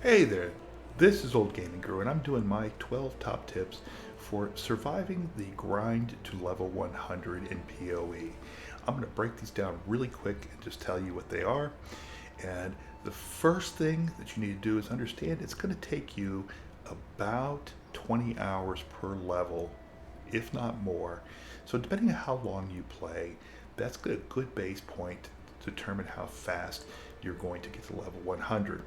Hey there, this is Old Gaming Guru, and I'm doing my 12 top tips for surviving the grind to level 100 in PoE. I'm going to break these down really quick and just tell you what they are. And the first thing that you need to do is understand it's going to take you about 20 hours per level, if not more. So depending on how long you play, that's a good base point to determine how fast you're going to get to level 100.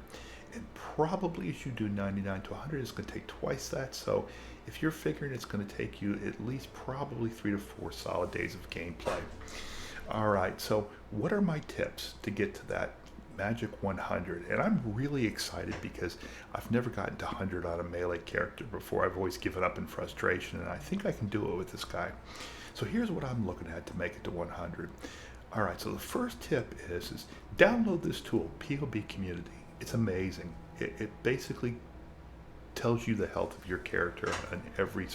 And probably as you do 99 to 100, it's going to take twice that. So if you're figuring it's going to take you at least probably 3 to 4 solid days of gameplay. All right, so what are my tips to get to that magic 100? And I'm really excited because I've never gotten to 100 on a melee character before. I've always given up in frustration, and I think I can do it with this guy. So here's what I'm looking at to make it to 100. All right, so the first tip is download this tool, PoB Community. It's amazing. It basically tells you the health of your character in every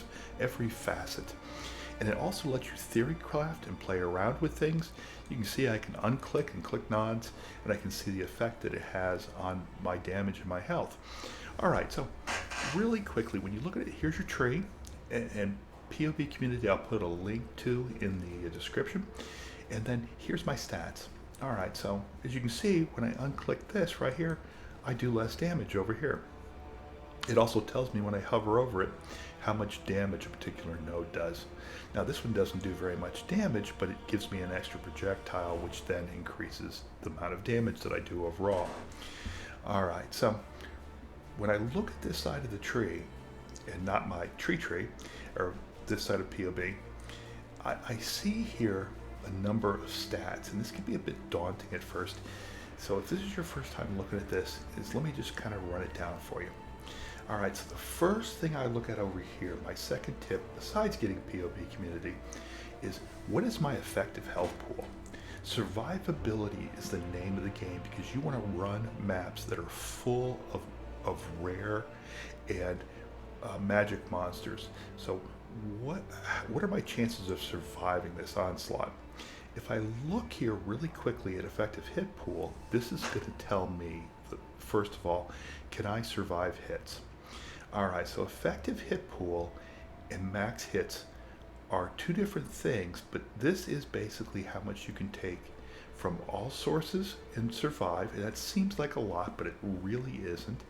facet. And it also lets you theory craft and play around with things. You can see I can unclick and click nods, and I can see the effect that it has on my damage and my health. All right, so really quickly, when you look at it, here's your tree, and PoB Community I'll put a link to in the description. And then here's my stats. All right, so as you can see, when I unclick this right here, I do less damage over here. It also tells me when I hover over it how much damage a particular node does. Now this one doesn't do very much damage, but it gives me an extra projectile, which then increases the amount of damage that I do overall. All right, so when I look at this side of the tree, and not my tree, or this side of PoB, I see here a number of stats, and this can be a bit daunting at first. So if this is your first time looking at this, let me just kind of run it down for you. All right, so the first thing I look at over here, my second tip, besides getting PoB Community, is what is my effective health pool? Survivability is the name of the game because you want to run maps that are full of rare and magic monsters. So what are my chances of surviving this onslaught? If I look here really quickly at effective hit pool, this is going to tell me, first of all, can I survive hits? All right, so effective hit pool and max hits are two different things, but this is basically how much you can take from all sources and survive. And that seems like a lot, but it really isn't.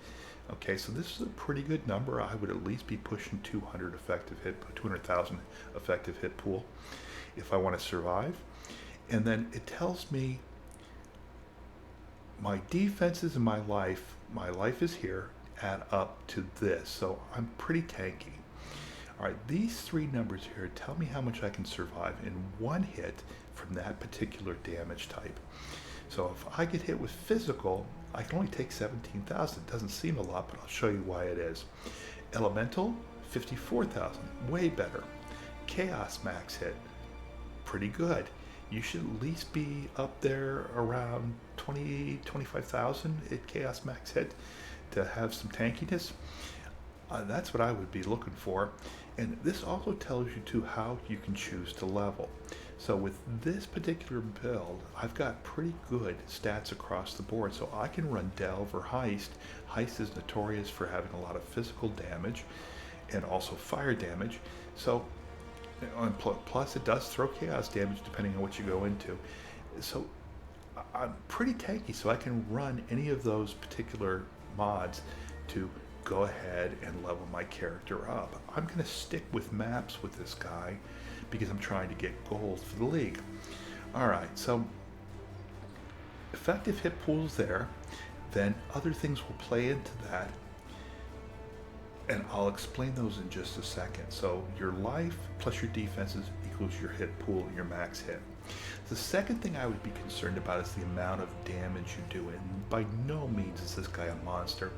Okay, so this is a pretty good number. I would at least be pushing 200,000 effective hit pool if I want to survive. And then it tells me my defenses in my life is here, add up to this. So I'm pretty tanky. All right, these three numbers here tell me how much I can survive in one hit from that particular damage type. So if I get hit with physical, I can only take 17,000. It doesn't seem a lot, but I'll show you why it is. Elemental, 54,000, way better. Chaos max hit, pretty good. You should at least be up there around 25,000 at Chaos Max hit to have some tankiness. That's what I would be looking for. And this also tells you too how you can choose to level. So with this particular build, I've got pretty good stats across the board. So I can run Delve or Heist. Heist is notorious for having a lot of physical damage and also fire damage. So plus it does throw chaos damage depending on what you go into. So I'm pretty tanky, so I can run any of those particular mods to go ahead and level my character up. I'm going to stick with maps with this guy because I'm trying to get gold for the league. Alright, so effective hit pool's there, then other things will play into that, and I'll explain those in just a second. So your life plus your defenses equals your hit pool, your max hit. The second thing I would be concerned about is the amount of damage you do, and by no means is this guy a monster.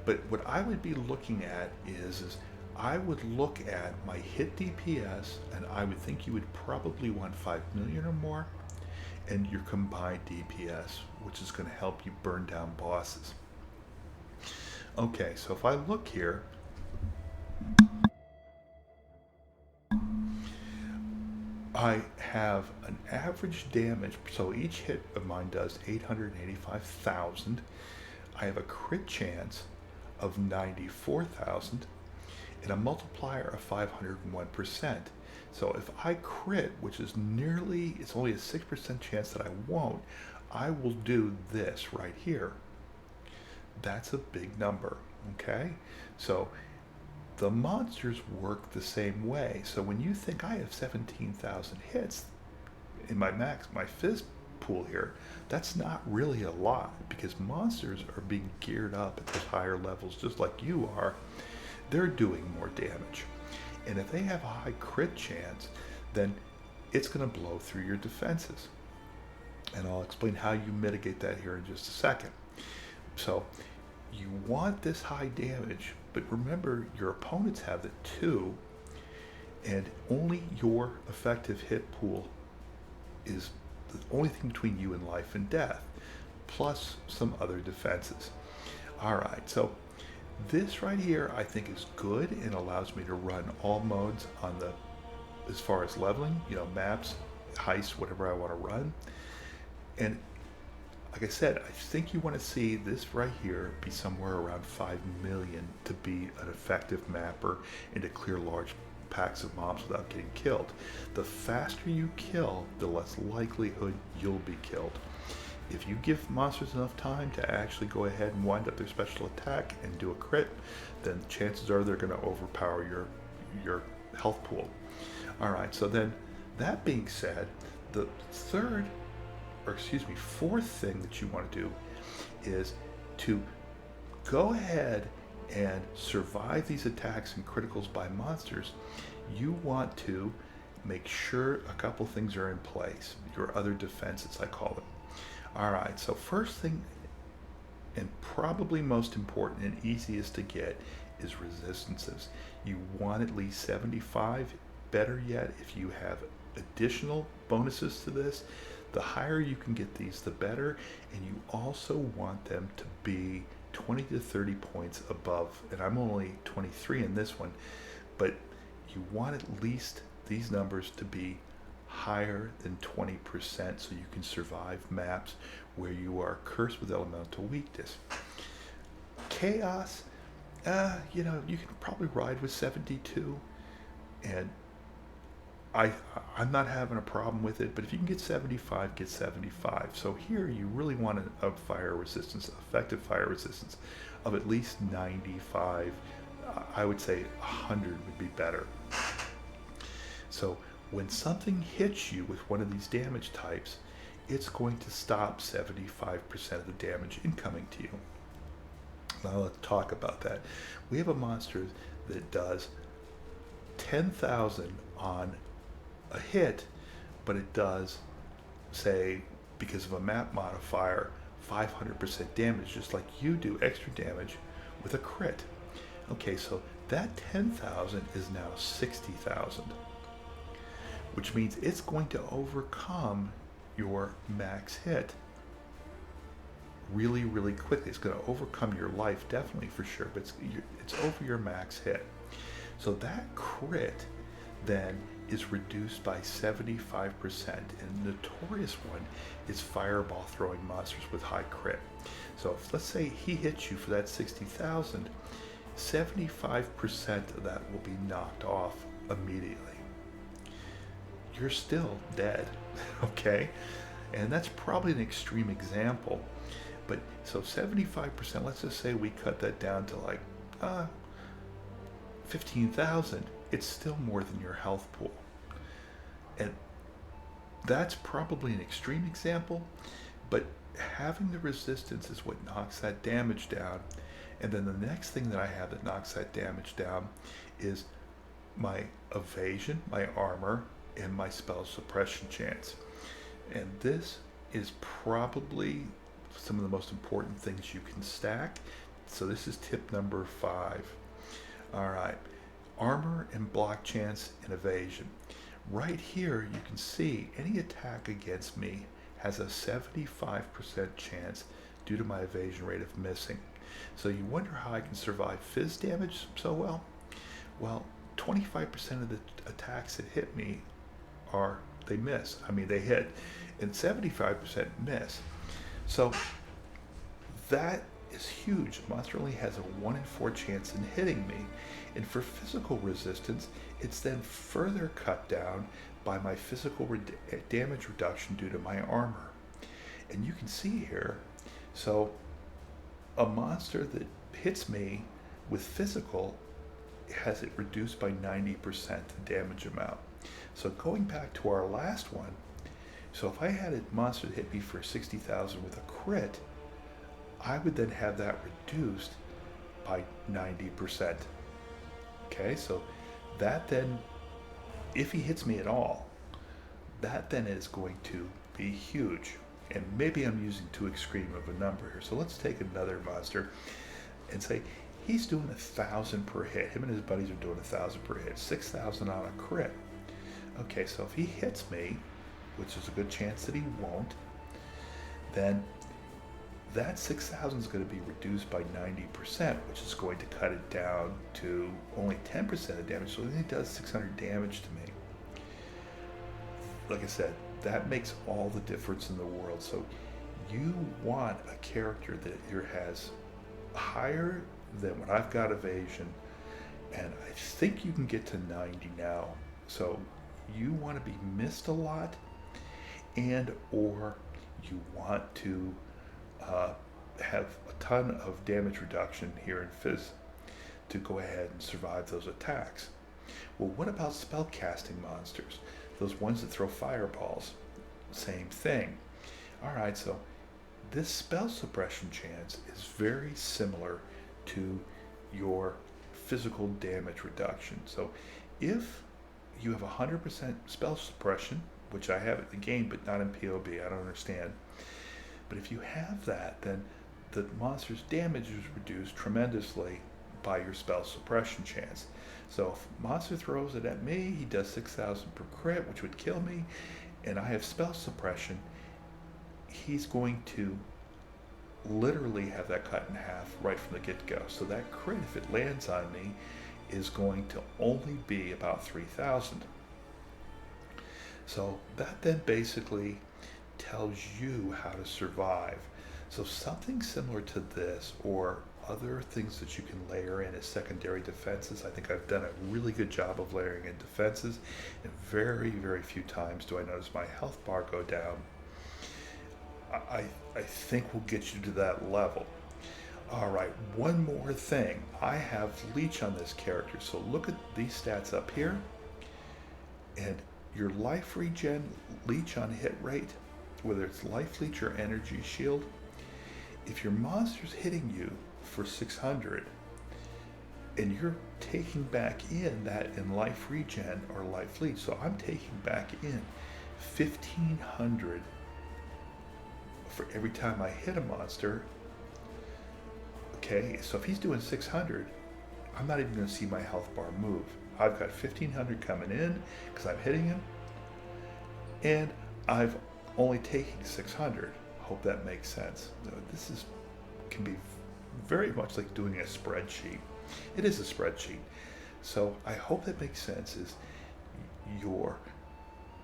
But what I would be looking at is I would look at my hit DPS, and I would think you would probably want 5 million or more, and your combined DPS, which is going to help you burn down bosses. Okay, so if I look here, I have an average damage, so each hit of mine does 885,000. I have a crit chance of 94,000 and a multiplier of 501%. So if I crit, which is it's only a 6% chance that I won't, I will do this right here. That's a big number, okay? So the monsters work the same way. So when you think I have 17,000 hits in my fizz pool here, that's not really a lot, because monsters are being geared up at those higher levels just like you are. They're doing more damage. And if they have a high crit chance, then it's going to blow through your defenses. And I'll explain how you mitigate that here in just a second. So you want this high damage, but remember your opponents have it too, and only your effective hit pool is the only thing between you and life and death, plus some other defenses. All right, so this right here I think is good and allows me to run all modes on as far as leveling, maps, heist, whatever I want to run. And like I said, I think you want to see this right here be somewhere around 5 million to be an effective mapper and to clear large packs of mobs without getting killed. The faster you kill, the less likelihood you'll be killed. If you give monsters enough time to actually go ahead and wind up their special attack and do a crit, then chances are they're going to overpower your health pool. All right, so then that being said, the fourth thing that you want to do is to go ahead and survive these attacks and criticals by monsters. You want to make sure a couple things are in place, your other defenses, I call them. All right, so first thing, and probably most important and easiest to get, is resistances. You want at least 75. Better yet, if you have additional bonuses to this, the higher you can get these, the better. And you also want them to be 20 to 30 points above, and I'm only 23 in this one, but you want at least these numbers to be higher than 20% so you can survive maps where you are cursed with elemental weakness. Chaos, you can probably ride with 72, and I'm not having a problem with it, but if you can get 75, get 75. So here you really want a fire resistance, effective fire resistance of at least 95. I would say 100 would be better. So when something hits you with one of these damage types, it's going to stop 75% of the damage incoming to you. Now let's talk about that. We have a monster that does 10,000 on a hit, but it does, say, because of a map modifier, 500% damage, just like you do, extra damage with a crit. Okay, so that 10,000 is now 60,000, which means it's going to overcome your max hit really, really quickly. It's going to overcome your life, definitely, for sure, but it's over your max hit. So that crit then is reduced by 75%, and the notorious one is fireball throwing monsters with high crit. So if, let's say he hits you for that 60,000, 75% of that will be knocked off immediately. You're still dead, okay? And that's probably an extreme example, but so 75%, let's just say we cut that down to like 15,000, it's still more than your health pool. And that's probably an extreme example, but having the resistance is what knocks that damage down. And then the next thing that I have that knocks that damage down is my evasion, my armor, and my spell suppression chance. And this is probably some of the most important things you can stack. So this is tip number 5. All right, armor and block chance and evasion. Right here you can see any attack against me has a 75% chance due to my evasion rate of missing. So you wonder how I can survive fizz damage so well? Well, 25% of the attacks that hit me they miss. I mean, they hit, and 75% miss. So that is huge. The monster only has a 1 in 4 chance in hitting me. And for physical resistance, it's then further cut down by my physical damage reduction due to my armor. And you can see here, so a monster that hits me with physical has it reduced by 90% the damage amount. So going back to our last one, so if I had a monster that hit me for 60,000 with a crit, I would then have that reduced by 90%. Okay, so that then, if he hits me at all, that then is going to be huge. And maybe I'm using too extreme of a number here. So let's take another monster and say he's doing 1,000 per hit. Him and his buddies are doing 1,000 per hit, 6,000 on a crit. Okay, so if he hits me, which is a good chance that he won't, then that 6,000 is going to be reduced by 90%, which is going to cut it down to only 10% of damage. So he does 600 damage to me. Like I said, that makes all the difference in the world. So you want a character that has higher than what I've got evasion, and I think you can get to 90 now. So you want to be missed a lot, and or you want to have a ton of damage reduction here in Fizz to go ahead and survive those attacks. Well, what about spell casting monsters? Those ones that throw fireballs. Same thing. Alright, so this spell suppression chance is very similar to your physical damage reduction. So if you have 100% spell suppression, which I have in the game but not in PoB, I don't understand. But if you have that, then the monster's damage is reduced tremendously by your spell suppression chance. So if a monster throws it at me, he does 6,000 per crit, which would kill me, and I have spell suppression, he's going to literally have that cut in half right from the get-go. So that crit, if it lands on me, is going to only be about 3,000. So that then basically tells you how to survive. So something similar to this, or other things that you can layer in as secondary defenses. I think I've done a really good job of layering in defenses, and very, very few times do I notice my health bar go down. I think we'll get you to that level. Alright, one more thing. I have Leech on this character, so look at these stats up here, and your life regen, Leech on hit rate, whether it's life leech or energy shield, if your monster's hitting you for 600 and you're taking back in that in life regen or life leech, so I'm taking back in 1,500 for every time I hit a monster. Okay, so if he's doing 600, I'm not even going to see my health bar move. I've got 1,500 coming in because I'm hitting him, and I've only taking 600. Hope that makes sense. This can be very much like doing a spreadsheet. It is a spreadsheet. So I hope that makes sense. Is your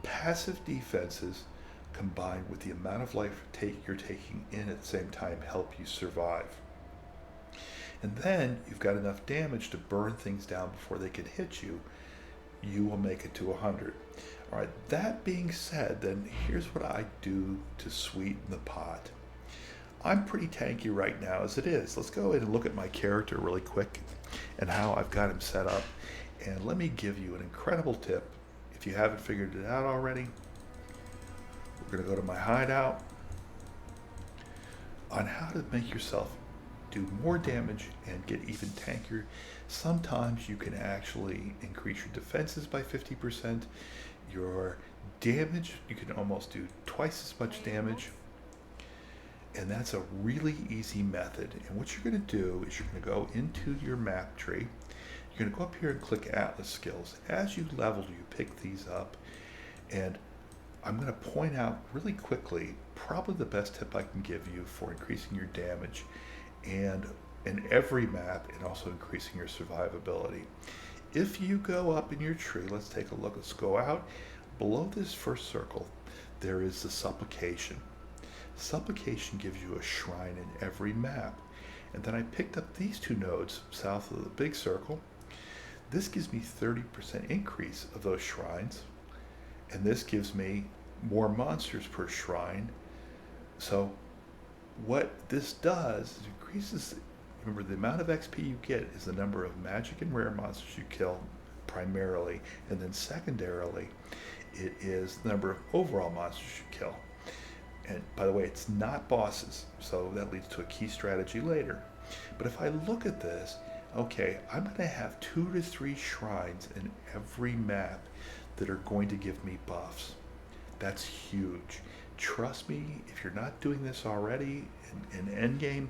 passive defenses combined with the amount of life you're taking in at the same time help you survive. And then you've got enough damage to burn things down before they can hit you. You will make it to 100. All right, that being said, then here's what I do to sweeten the pot. I'm pretty tanky right now as it is. Let's go ahead and look at my character really quick and how I've got him set up. And let me give you an incredible tip. If you haven't figured it out already, we're going to go to my hideout on how to make yourself do more damage and get even tankier. Sometimes you can actually increase your defenses by 50%. Your damage, you can almost do twice as much damage. And that's a really easy method. And what you're going to do is you're going to go into your map tree. You're going to go up here and click Atlas Skills. As you level, you pick these up. And I'm going to point out really quickly, probably the best tip I can give you for increasing your damage and in every map, and also increasing your survivability. If you go up in your tree, let's take a look. Let's go out. Below this first circle, there is the Supplication. Supplication gives you a shrine in every map. And then I picked up these two nodes south of the big circle. This gives me 30% increase of those shrines, and this gives me more monsters per shrine. So what this does is increases, remember, the amount of XP you get is the number of magic and rare monsters you kill primarily, and then secondarily it is the number of overall monsters you kill. And by the way, it's not bosses, so that leads to a key strategy later. But if I look at this, okay, I'm going to have 2 to 3 shrines in every map that are going to give me buffs. That's huge. Trust me, if you're not doing this already in Endgame,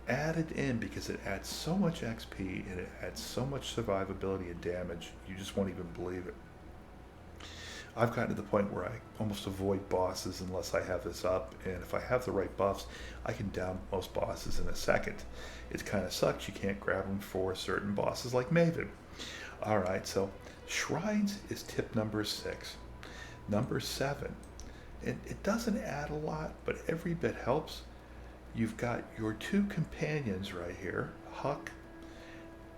add it in, because it adds so much XP and it adds so much survivability and damage, you just won't even believe it. I've gotten to the point where I almost avoid bosses unless I have this up, and if I have the right buffs, I can down most bosses in a second. It kind of sucks you can't grab them for certain bosses like Maven. Alright, so shrines is tip number 6. Number 7, and it doesn't add a lot, but every bit helps. You've got your 2 companions right here, Huck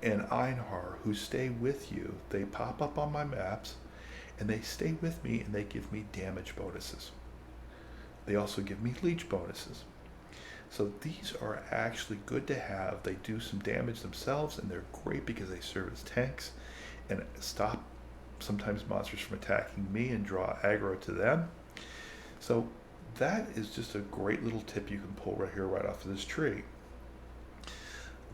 and Einhar, who stay with you. They pop up on my maps, and they stay with me, and they give me damage bonuses. They also give me leech bonuses. So these are actually good to have. They do some damage themselves, and they're great because they serve as tanks and stop sometimes monsters from attacking me and draw aggro to them. So that is just a great little tip you can pull right here, right off of this tree.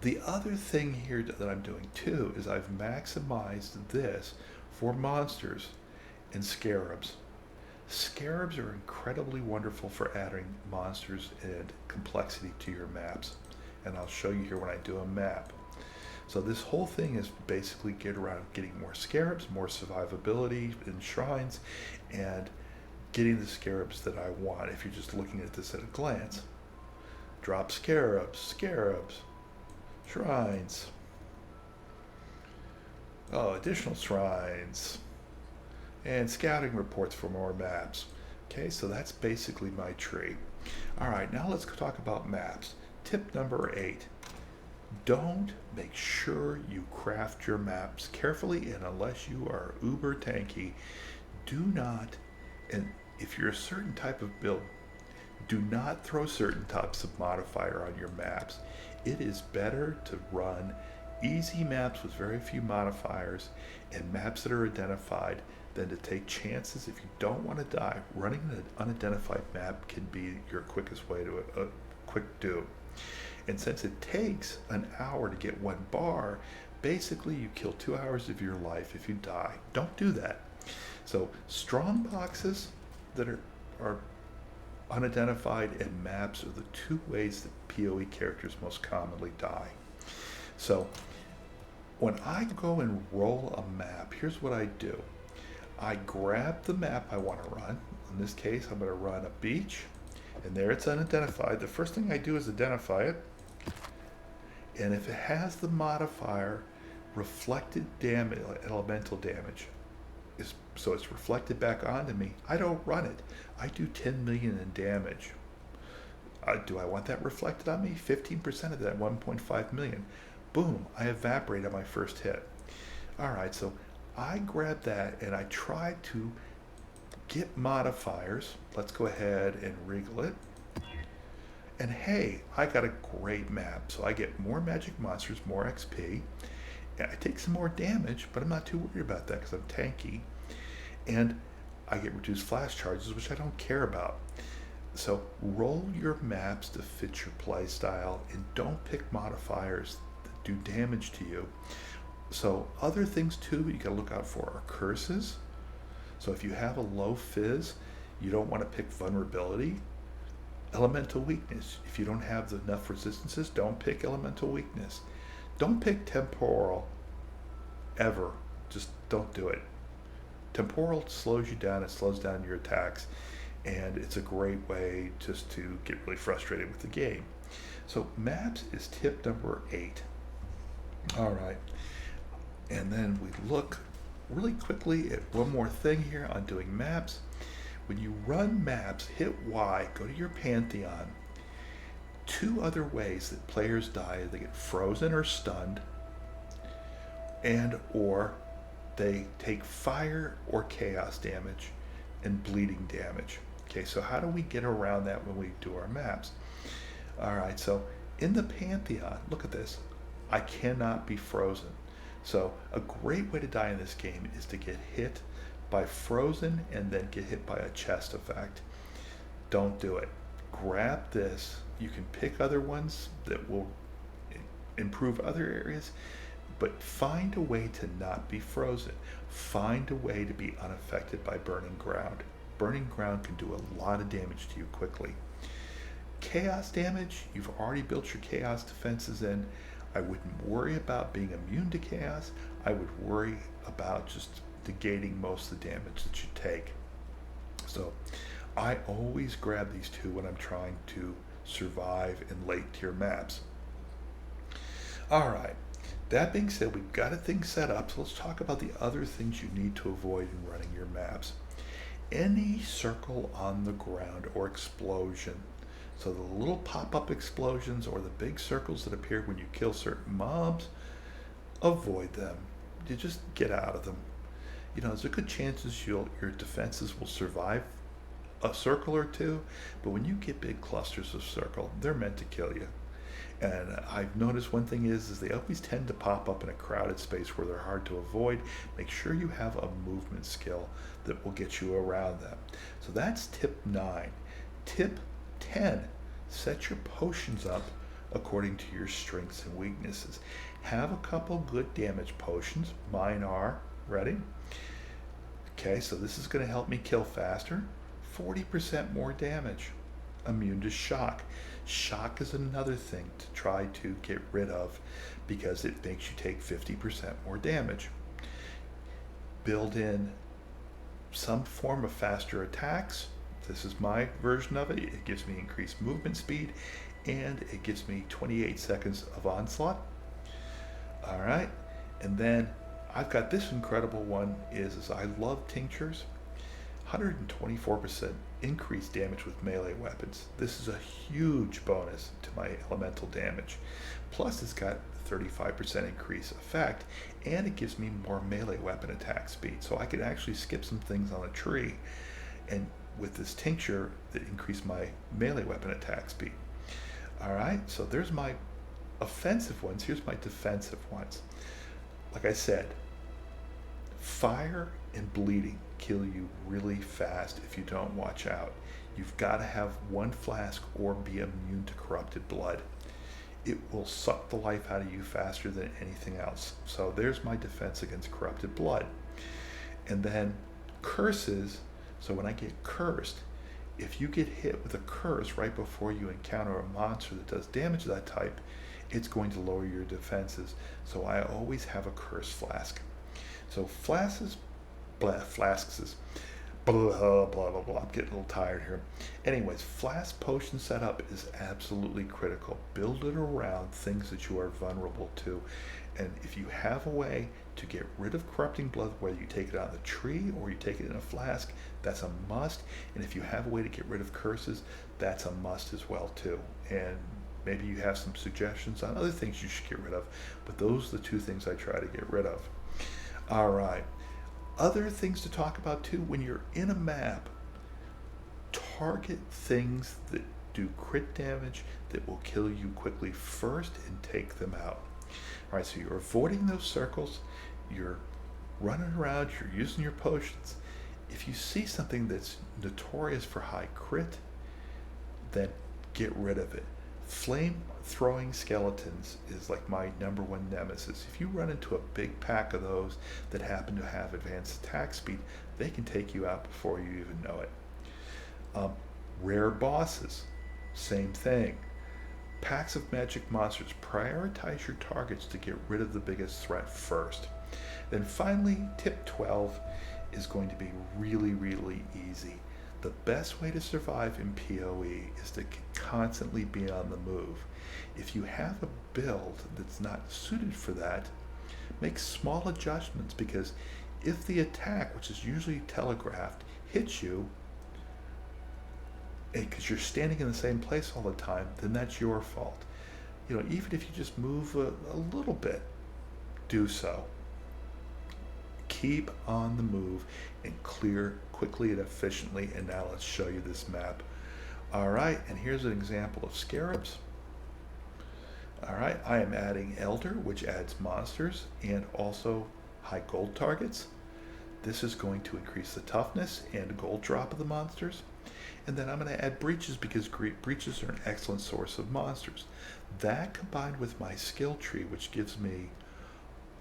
The other thing here that I'm doing too is I've maximized this for monsters and scarabs. Scarabs are incredibly wonderful for adding monsters and complexity to your maps, and I'll show you here when I do a map. So this whole thing is basically geared around getting more scarabs, more survivability in shrines, and getting the scarabs that I want. If you're just looking at this at a glance, drop scarabs, shrines, additional shrines, and scouting reports for more maps. Okay, so that's basically my tree. All right, now let's talk about maps. Tip number 8. Make sure you craft your maps carefully, and unless you are uber tanky, do not, and if you're a certain type of build, do not throw certain types of modifier on your maps. It is better to run easy maps with very few modifiers and maps that are identified than to take chances. If you don't want to die, running an unidentified map can be your quickest way to a quick do. And since it takes an hour to get 1 bar, basically you kill 2 hours of your life if you die. Don't do that. So strong boxes that are unidentified and maps are the 2 ways that PoE characters most commonly die. So when I go and roll a map, here's what I do. I grab the map I want to run. In this case, I'm going to run a beach, and there it's unidentified. The first thing I do is identify it, and if it has the modifier reflected damage, elemental damage, so it's reflected back onto me, I don't run it. I do 10 million in damage. Do I want that reflected on me? 15% of that, 1.5 million. Boom, I evaporate on my first hit. All right, so I grab that and I try to get modifiers. Let's go ahead and wriggle it. And hey, I got a great map. So I get more magic monsters, more XP. And I take some more damage, but I'm not too worried about that because I'm tanky. And I get reduced flash charges, which I don't care about. So roll your maps to fit your play style and don't pick modifiers that do damage to you. So other things too you gotta look out for are curses. So if you have a low fizz, you don't want to pick vulnerability. Elemental weakness. If you don't have enough resistances, don't pick elemental weakness. Don't pick temporal ever. Just don't do it. Temporal slows you down, it slows down your attacks, and it's a great way just to get really frustrated with the game. So maps is tip number 8. All right. And then we look really quickly at one more thing here on doing maps. When you run maps, hit Y, go to your Pantheon. two other ways that players die: they get frozen or stunned, and or they take fire or chaos damage and bleeding damage. Okay, so how do we get around that when we do our maps? All right, so in the Pantheon, look at this. I cannot be frozen. So a great way to die in this game is to get hit by frozen and then get hit by a chest effect. Don't do it. Grab this. You can pick other ones that will improve other areas, but find a way to not be frozen. Find a way to be unaffected by burning ground. Burning ground can do a lot of damage to you quickly. Chaos damage, you've already built your chaos defenses in. I wouldn't worry about being immune to chaos. I would worry about just negating most of the damage that you take. So I always grab these two when I'm trying to survive in late tier maps. All right, that being said, we've got a thing set up, so let's talk about the other things you need to avoid in running your maps. Any circle on the ground or explosion. So the little pop-up explosions or the big circles that appear when you kill certain mobs, avoid them. You just get out of them. You know, there's a good chances your defenses will survive a circle or two, but when you get big clusters of circle, they're meant to kill you. And I've noticed one thing is they always tend to pop up in a crowded space where they're hard to avoid. Make sure you have a movement skill that will get you around them. So that's tip 9. Tip 10, set your potions up according to your strengths and weaknesses. Have a couple good damage potions. Mine are, ready? Okay, so this is going to help me kill faster. 40% more damage. Immune to shock. Shock is another thing to try to get rid of because it makes you take 50% more damage. Build in some form of faster attacks. This is my version of it. It gives me increased movement speed and it gives me 28 seconds of onslaught. All right, and then I've got this incredible one is I love tinctures. 124% increased damage with melee weapons. This is a huge bonus to my elemental damage. Plus it's got 35% increase effect and it gives me more melee weapon attack speed. So I could actually skip some things on a tree and with this tincture that increased my melee weapon attack speed. All right, so there's my offensive ones. Here's my defensive ones. Like I said, fire and bleeding kill you really fast if you don't watch out. You've got to have one flask or be immune to corrupted blood. It will suck the life out of you faster than anything else. So there's my defense against corrupted blood. And then curses. So when I get cursed, if you get hit with a curse right before you encounter a monster that does damage to that type, it's going to lower your defenses. So I always have a curse flask. So flasks is blah, blah, blah, blah. I'm getting a little tired here. Anyways, flask potion setup is absolutely critical. Build it around things that you are vulnerable to. And if you have a way to get rid of corrupting blood, whether you take it out of the tree or you take it in a flask, that's a must. And if you have a way to get rid of curses, that's a must as well too. And maybe you have some suggestions on other things you should get rid of, but those are the two things I try to get rid of. All right. Other things to talk about too, when you're in a map, target things that do crit damage that will kill you quickly first and take them out. All right, so you're avoiding those circles, you're running around, you're using your potions. If you see something that's notorious for high crit, then get rid of it. Flame throwing skeletons is like my number one nemesis. If you run into a big pack of those that happen to have advanced attack speed, they can take you out before you even know it. Rare bosses, same thing. Packs of magic monsters, prioritize your targets to get rid of the biggest threat first. Then finally, tip 12 is going to be really, really easy. The best way to survive in PoE is to constantly be on the move. If you have a build that's not suited for that, make small adjustments, because if the attack, which is usually telegraphed, hits you, because you're standing in the same place all the time, then that's your fault. You know, even if you just move a little bit, do so. Keep on the move and clear quickly and efficiently. And now let's show you this map. All right, and here's an example of scarabs. All right, I am adding Elder, which adds monsters and also high gold targets. This is going to increase the toughness and gold drop of the monsters. And then I'm going to add breaches because breaches are an excellent source of monsters. That combined with my skill tree, which gives me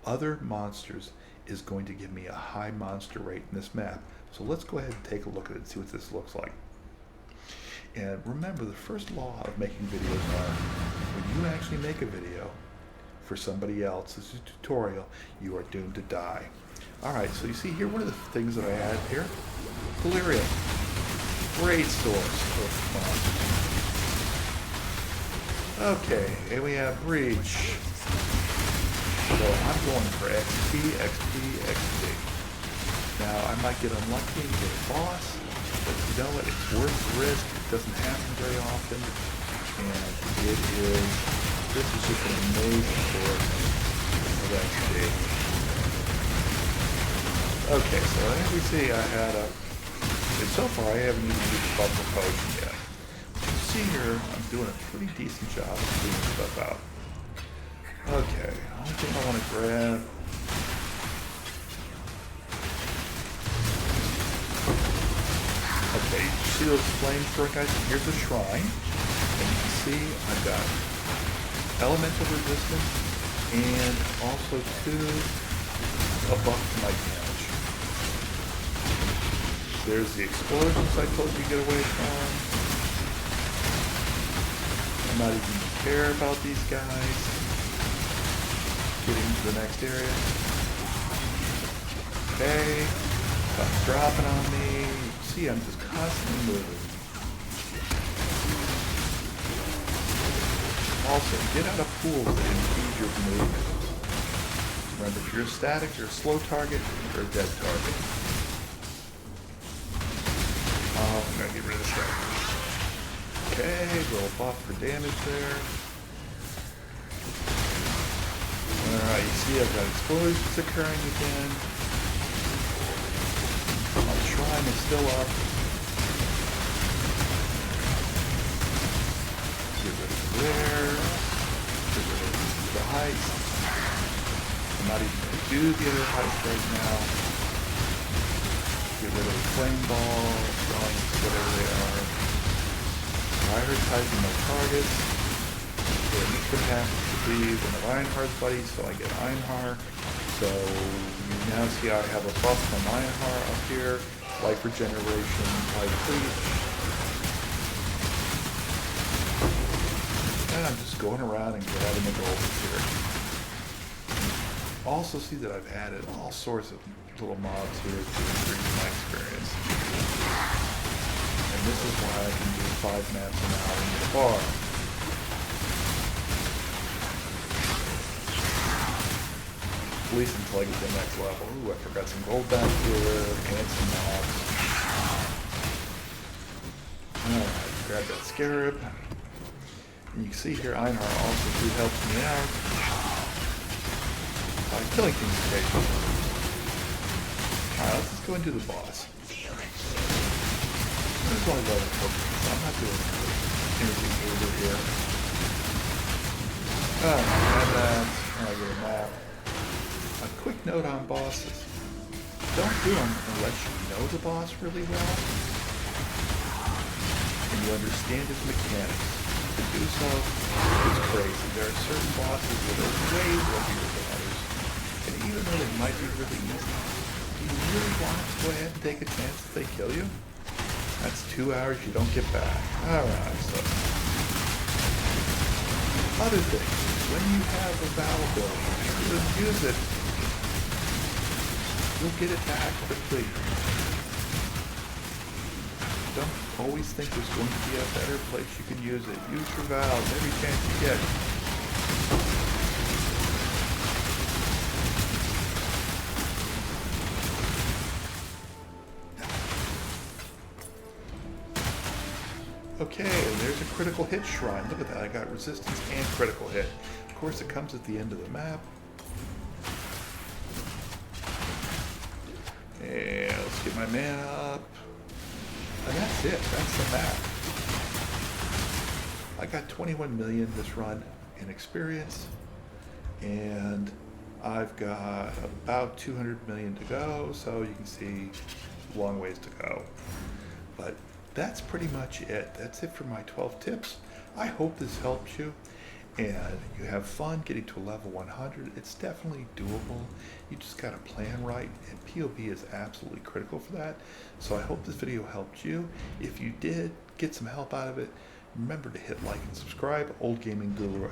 other monsters, is going to give me a high monster rate in this map. So let's go ahead and take a look at it and see what this looks like. And remember, the first law of making videos are when you actually make a video for somebody else, this is a tutorial, you are doomed to die. Alright, so you see here, one of the things that I added here, Delirium. Great source of monsters. Okay, here we have Breach. So I'm going for XP, XP, XP. Now I might get unlucky and get a boss, but you know what, it's worth the risk. It doesn't happen very often. And this is just an amazing source of XP. Okay, so as we see I had and so far I haven't even used Bubble Potion yet. You see here, I'm doing a pretty decent job of cleaning stuff out. Okay, only thing I want to grab. Okay, you see those flames throwing guys? Here's a shrine. And you can see I've got elemental resistance and also a buff to my damage. There's the explosions I told you to get away from. I'm not even care about these guys. Getting to the next area. Okay. Stuff's dropping on me. See, I'm just constantly moving. Also, get out of pools that impede your movement. Remember, if you're static, you're a slow target, you're a dead target. Oh, I'm gonna get rid of this guy. Okay, little buff for damage there. Alright, you see I've got explosions occurring again. My shrine is still up. Get rid of there. Get rid of the heist. I'm not even going to do the other heist right now. Get rid of the flame ball, drawings, whatever they are. Prioritizing my targets. And this would happen to be one of Ironheart's buddies, so I get Ironheart. So you now see I have a buff from Ironheart up here, life regeneration, life leech. And I'm just going around and grabbing the gold here. Also see that I've added all sorts of little mobs here to increase my experience. And this is why I can do 5 maps an hour in the bar. At least until I get to the next level. Ooh, I forgot some gold back here and some mobs. Alright, grab that scarab. And you can see here Einhar also helps me out by killing things occasionally. Alright, let's just go into the boss. There's only level 4, so I'm not doing anything over here. Alright, and I'll get a map. A quick note on bosses. Don't do them unless you know the boss really well and you understand his mechanics. To do so is crazy. There are certain bosses that are way heavier than others, and even though they might be really easy, do you really want to go ahead and take a chance if they kill you? That's 2 hours you don't get back. Alright, so other things. When you have a battle ability, you use it. You'll get it back quickly. Don't always think there's going to be a better place you can use it. Use your valves every chance you get. critical hit shrine. Look at that, I got resistance and critical hit. Of course, it comes at the end of the map. And let's get my mana up. And that's it, that's the map. I got 21 million this run in experience, and I've got about 200 million to go, so you can see long ways to go. But that's pretty much it. That's it for my 12 tips. I hope this helps you and you have fun getting to level 100. It's definitely doable. You just got to plan right, and PoE is absolutely critical for that. So I hope this video helped you. If you did get some help out of it, remember to hit like and subscribe. Old Gaming Guru